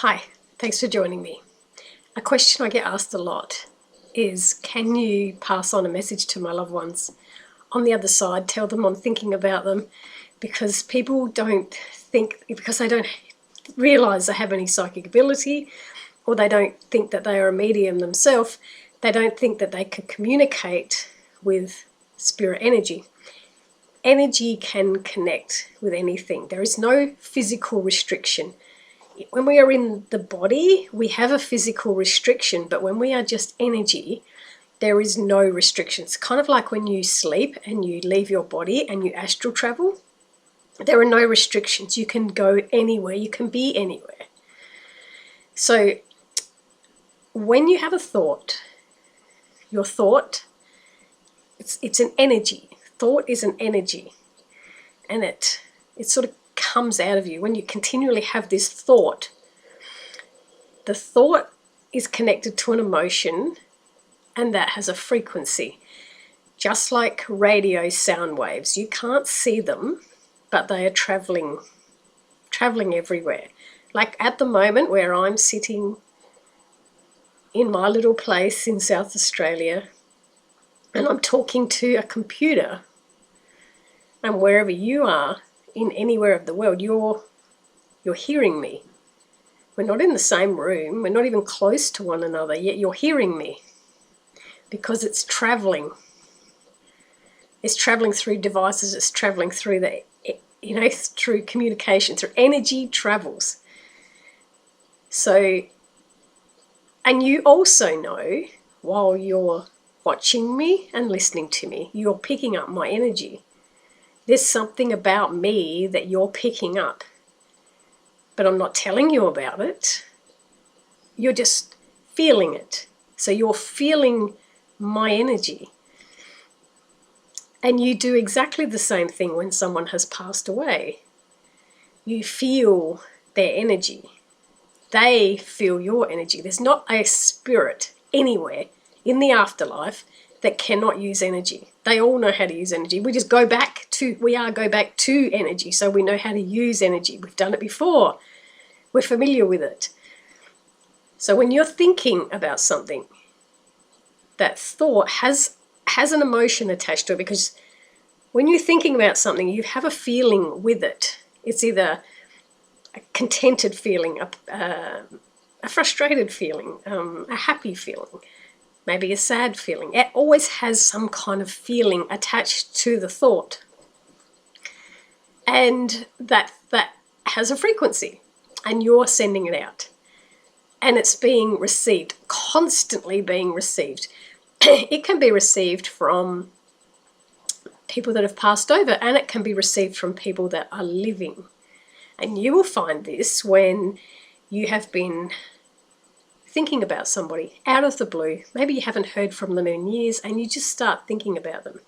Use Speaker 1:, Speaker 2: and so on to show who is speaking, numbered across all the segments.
Speaker 1: Hi, thanks for joining me. A question I get asked a lot is, can you pass on a message to my loved ones on the other side, tell them I'm thinking about them, because people don't think, because they don't realise they have any psychic ability, or they don't think that they are a medium themselves, they don't think that they can communicate with spirit energy. Energy can connect with anything. There is no physical restriction. When we are in the body, we have a physical restriction, but when we are just energy, there is no restrictions. Kind of like when you sleep and you leave your body and you astral travel, there are no restrictions. You can go anywhere, you can be anywhere. So when you have a thought, your thought, it's an energy. Thought is an energy, and it sort of comes out of you when you continually have this thought. The thought is connected to an emotion, and that has a frequency. Just like radio sound waves, you can't see them, but they are traveling everywhere. Like at the moment where I'm sitting in my little place in South Australia and I'm talking to a computer, and wherever you are in anywhere of the world, you're hearing me. We're not in the same room, we're not even close to one another, yet you're hearing me, because it's traveling. It's traveling through devices, it's traveling through through communication, through energy travels. So, and you also know, while you're watching me and listening to me, you're picking up my energy. There's something about me that you're picking up, but I'm not telling you about it. You're just feeling it. So you're feeling my energy. And you do exactly the same thing when someone has passed away. You feel their energy. They feel your energy. There's not a spirit anywhere in the afterlife that cannot use energy. They all know how to use energy. We go back to energy, so we know how to use energy. We've done it before. We're familiar with it. So when you're thinking about something, that thought has an emotion attached to it, because when you're thinking about something, you have a feeling with it. It's either a contented feeling, a frustrated feeling, a happy feeling, maybe a sad feeling. It always has some kind of feeling attached to the thought. And that has a frequency, and you're sending it out. And it's being received, constantly being received. It can be received from people that have passed over, and it can be received from people that are living. And you will find this when you have been thinking about somebody out of the blue. Maybe you haven't heard from them in years and you just start thinking about them.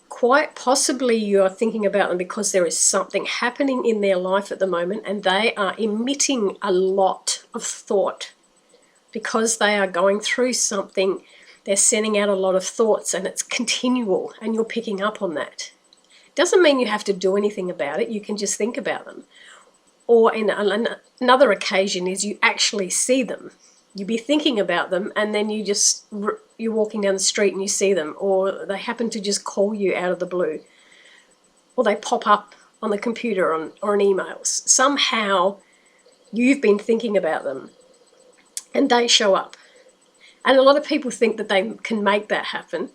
Speaker 1: Quite possibly you're thinking about them because there is something happening in their life at the moment, and they are emitting a lot of thought. Because they are going through something, they're sending out a lot of thoughts, and it's continual, and you're picking up on that. Doesn't mean you have to do anything about it. You can just think about them. Or in another occasion is you actually see them. You be thinking about them, and then you're walking down the street and you see them, or they happen to just call you out of the blue, or they pop up on the computer or on emails. Somehow you've been thinking about them and they show up. And a lot of people think that they can make that happen.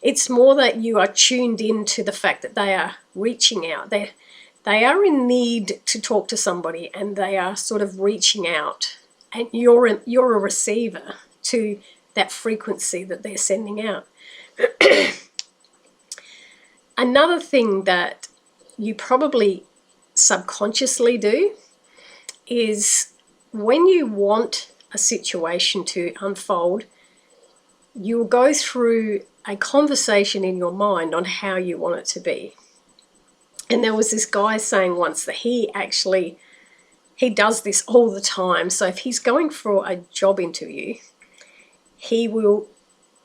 Speaker 1: It's more that you are tuned into the fact that they are reaching out. They are in need to talk to somebody, and they are sort of reaching out, and you're a receiver to that frequency that they're sending out. Another thing that you probably subconsciously do is, when you want a situation to unfold, you'll go through a conversation in your mind on how you want it to be. And there was this guy saying once that he does this all the time. So if he's going for a job interview, he will,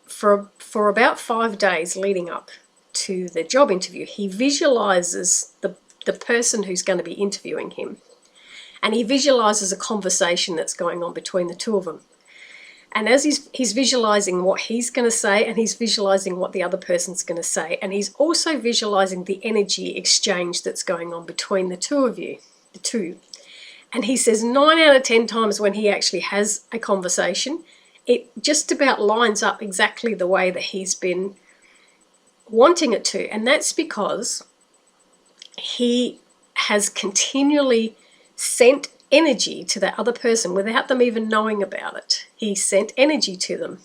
Speaker 1: for about 5 days leading up to the job interview, he visualizes the person who's going to be interviewing him. And he visualizes a conversation that's going on between the two of them. And as he's visualizing what he's going to say, and he's visualizing what the other person's going to say, and he's also visualizing the energy exchange that's going on between the two of you, the two. And he says 9 out of 10 times when he actually has a conversation, it just about lines up exactly the way that he's been wanting it to. And that's because he has continually sent energy to that other person without them even knowing about it. He sent energy to them,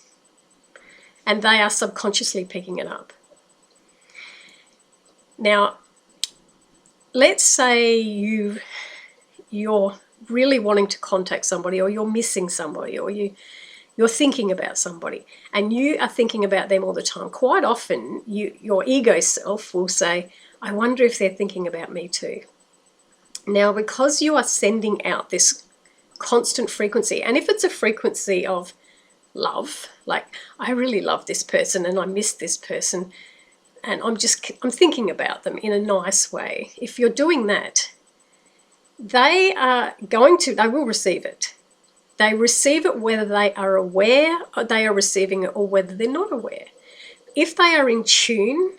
Speaker 1: and they are subconsciously picking it up. Now, let's say you're really wanting to contact somebody, or you're missing somebody, or you're thinking about somebody, and you are thinking about them all the time. Quite often, your ego self will say, I wonder if they're thinking about me too. Now, because you are sending out this constant frequency, and if it's a frequency of love, like, I really love this person and I miss this person, and I'm thinking about them in a nice way. If you're doing that, they will receive it. They receive it whether they are aware or they are receiving it, or whether they're not aware. If they are in tune,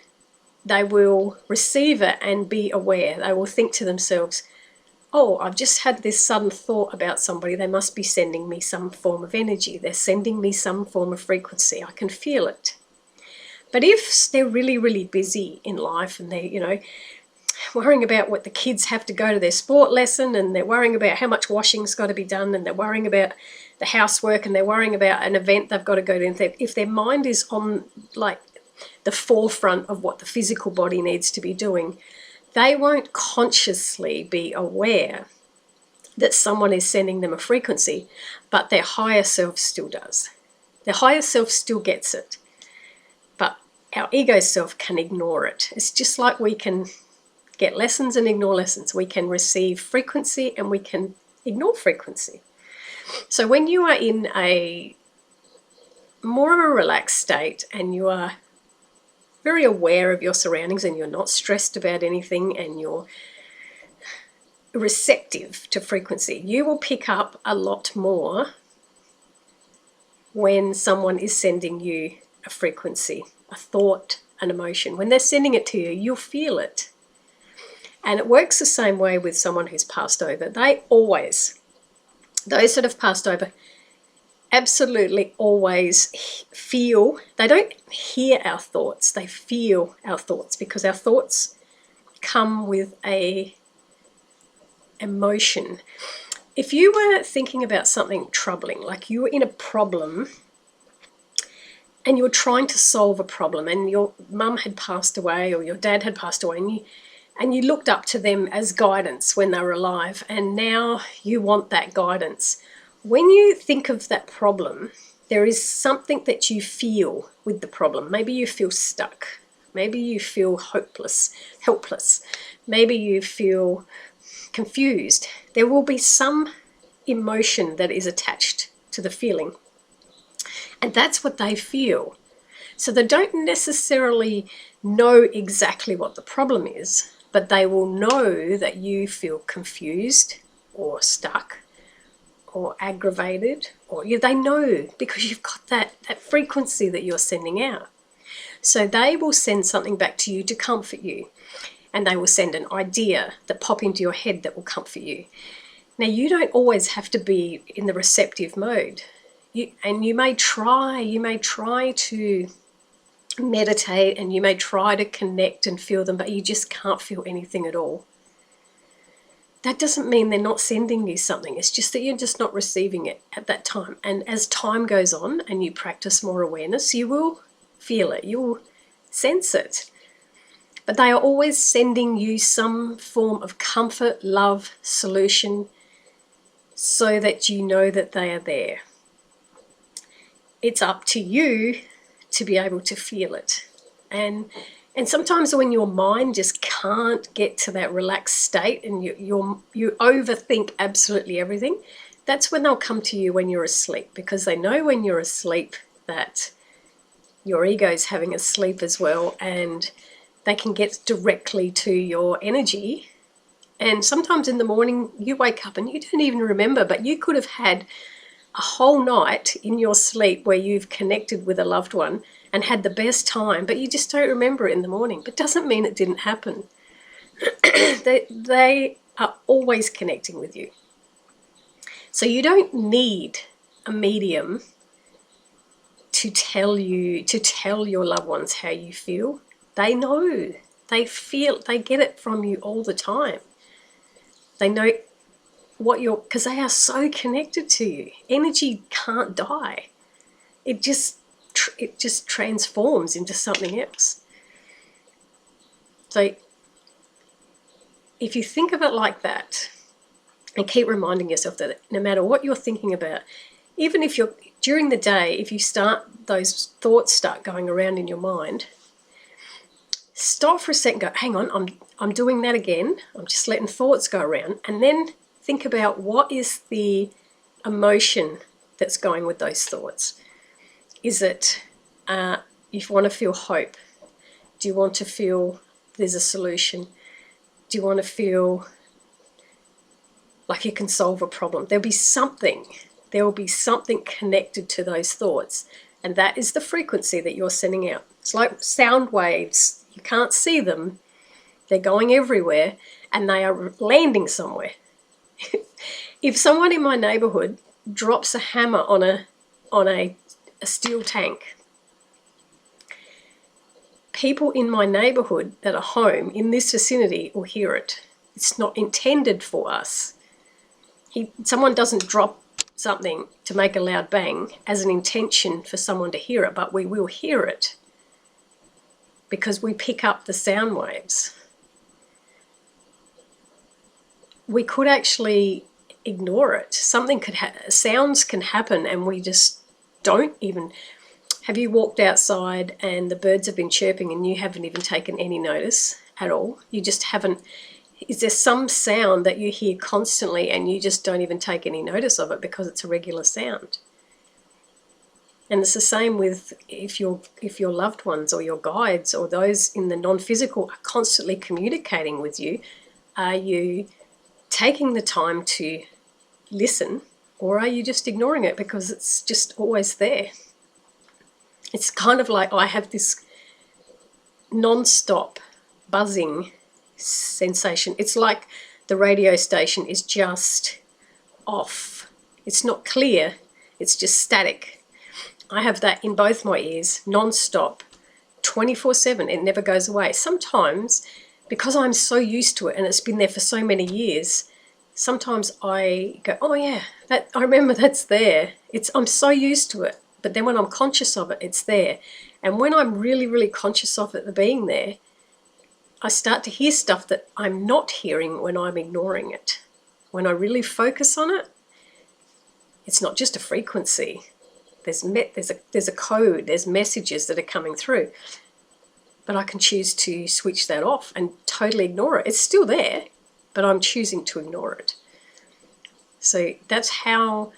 Speaker 1: they will receive it and be aware. They will think to themselves, oh, I've just had this sudden thought about somebody. They must be sending me some form of energy. They're sending me some form of frequency. I can feel it. But if they're really, really busy in life, and they're, worrying about what the kids have to go to their sport lesson, and they're worrying about how much washing's got to be done, and they're worrying about the housework, and they're worrying about an event they've got to go to, if their mind is on like the forefront of what the physical body needs to be doing, they won't consciously be aware that someone is sending them a frequency, but their higher self still does. Their higher self still gets it, but our ego self can ignore it. It's just like we can get lessons and ignore lessons. We can receive frequency and we can ignore frequency. So when you are in a more of a relaxed state, and you are very aware of your surroundings, and you're not stressed about anything, and you're receptive to frequency, you will pick up a lot more when someone is sending you a frequency, a thought, an emotion. When they're sending it to you, you'll feel it. And it works the same way with someone who's passed over. Those that have passed over, absolutely always feel. They don't hear our thoughts, they feel our thoughts, because our thoughts come with a emotion. If you were thinking about something troubling, like you were in a problem and you were trying to solve a problem, and your mum had passed away or your dad had passed away, and you looked up to them as guidance when they were alive, and now you want that guidance. When you think of that problem, there is something that you feel with the problem. Maybe you feel stuck. Maybe you feel helpless. Maybe you feel confused. There will be some emotion that is attached to the feeling. And that's what they feel. So they don't necessarily know exactly what the problem is, but they will know that you feel confused or stuck or aggravated, or they know, because you've got that frequency that you're sending out. So they will send something back to you to comfort you, and they will send an idea that pop into your head that will comfort you. Now, you don't always have to be in the receptive mode. You may try to meditate, and you may try to connect and feel them, but you just can't feel anything at all. That doesn't mean they're not sending you something. It's just that you're just not receiving it at that time. And as time goes on and you practice more awareness, you will feel it, you will sense it. But they are always sending you some form of comfort, love, solution, so that you know that they are there. It's up to you to be able to feel it. And sometimes when your mind just can't get to that relaxed state, and you overthink absolutely everything, that's when they'll come to you when you're asleep, because they know when you're asleep that your ego's having a sleep as well, and they can get directly to your energy And sometimes in the morning you wake up and you don't even remember, but you could have had a whole night in your sleep where you've connected with a loved one and had the best time, but you just don't remember it in the morning. But doesn't mean it didn't happen. They are always connecting with you. So you don't need a medium to tell your loved ones how you feel. They know. They feel, they get it from you all the time. They know what you're, because they are so connected to you. Energy can't die. It just transforms into something else. So if you think of it like that, and keep reminding yourself that no matter what you're thinking about, even if you're during the day, if you start, those thoughts start going around in your mind, stop for a second, go, hang on, I'm doing that again. I'm just letting thoughts go around, and then think about what is the emotion that's going with those thoughts. Is it, you want to feel hope? Do you want to feel there's a solution? Do you want to feel like you can solve a problem? There will be something connected to those thoughts, and that is the frequency that you're sending out. It's like sound waves. You can't see them. They're going everywhere, and they are landing somewhere. If someone in my neighborhood drops a hammer on a steel tank, people in my neighborhood that are home in this vicinity will hear it. It's not intended for us. Someone doesn't drop something to make a loud bang as an intention for someone to hear it, but we will hear it because we pick up the sound waves. We could actually ignore it. Sounds can happen and we just don't even. Have you walked outside and the birds have been chirping and you haven't even taken any notice at all? You just haven't. Is there some sound that you hear constantly and you just don't even take any notice of it because it's a regular sound? And it's the same with if your loved ones or your guides or those in the non-physical are constantly communicating with you. Are you taking the time to listen, or are you just ignoring it because it's just always there? It's kind of like I have this non-stop buzzing sensation. It's like the radio station is just off. It's not clear, it's just static. I have that in both my ears, non-stop, 24/7. It never goes away. Sometimes, because I'm so used to it and it's been there for so many years, sometimes I go, oh yeah, that I remember that's there. I'm so used to it. But then when I'm conscious of it, it's there. And when I'm really, really conscious of it being there, I start to hear stuff that I'm not hearing when I'm ignoring it. When I really focus on it, it's not just a frequency. There's a code, there's messages that are coming through. But I can choose to switch that off and totally ignore it. It's still there, but I'm choosing to ignore it. So that's how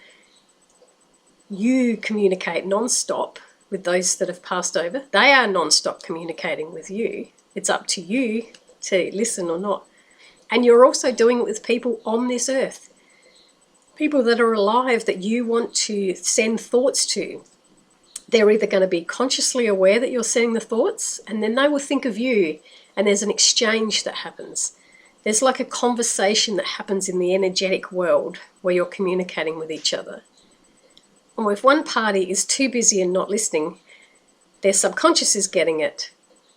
Speaker 1: you communicate non-stop with those that have passed over. They are non-stop communicating with you. It's up to you to listen or not. And you're also doing it with people on this earth. People that are alive that you want to send thoughts to. They're either going to be consciously aware that you're sending the thoughts, and then they will think of you, and there's an exchange that happens. There's like a conversation that happens in the energetic world where you're communicating with each other. And if one party is too busy and not listening, their subconscious is getting it,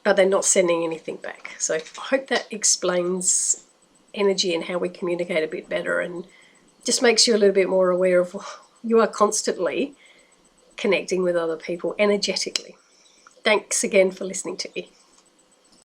Speaker 1: but they're not sending anything back. So I hope that explains energy and how we communicate a bit better, and just makes you a little bit more aware of you are constantly connecting with other people energetically. Thanks again for listening to me.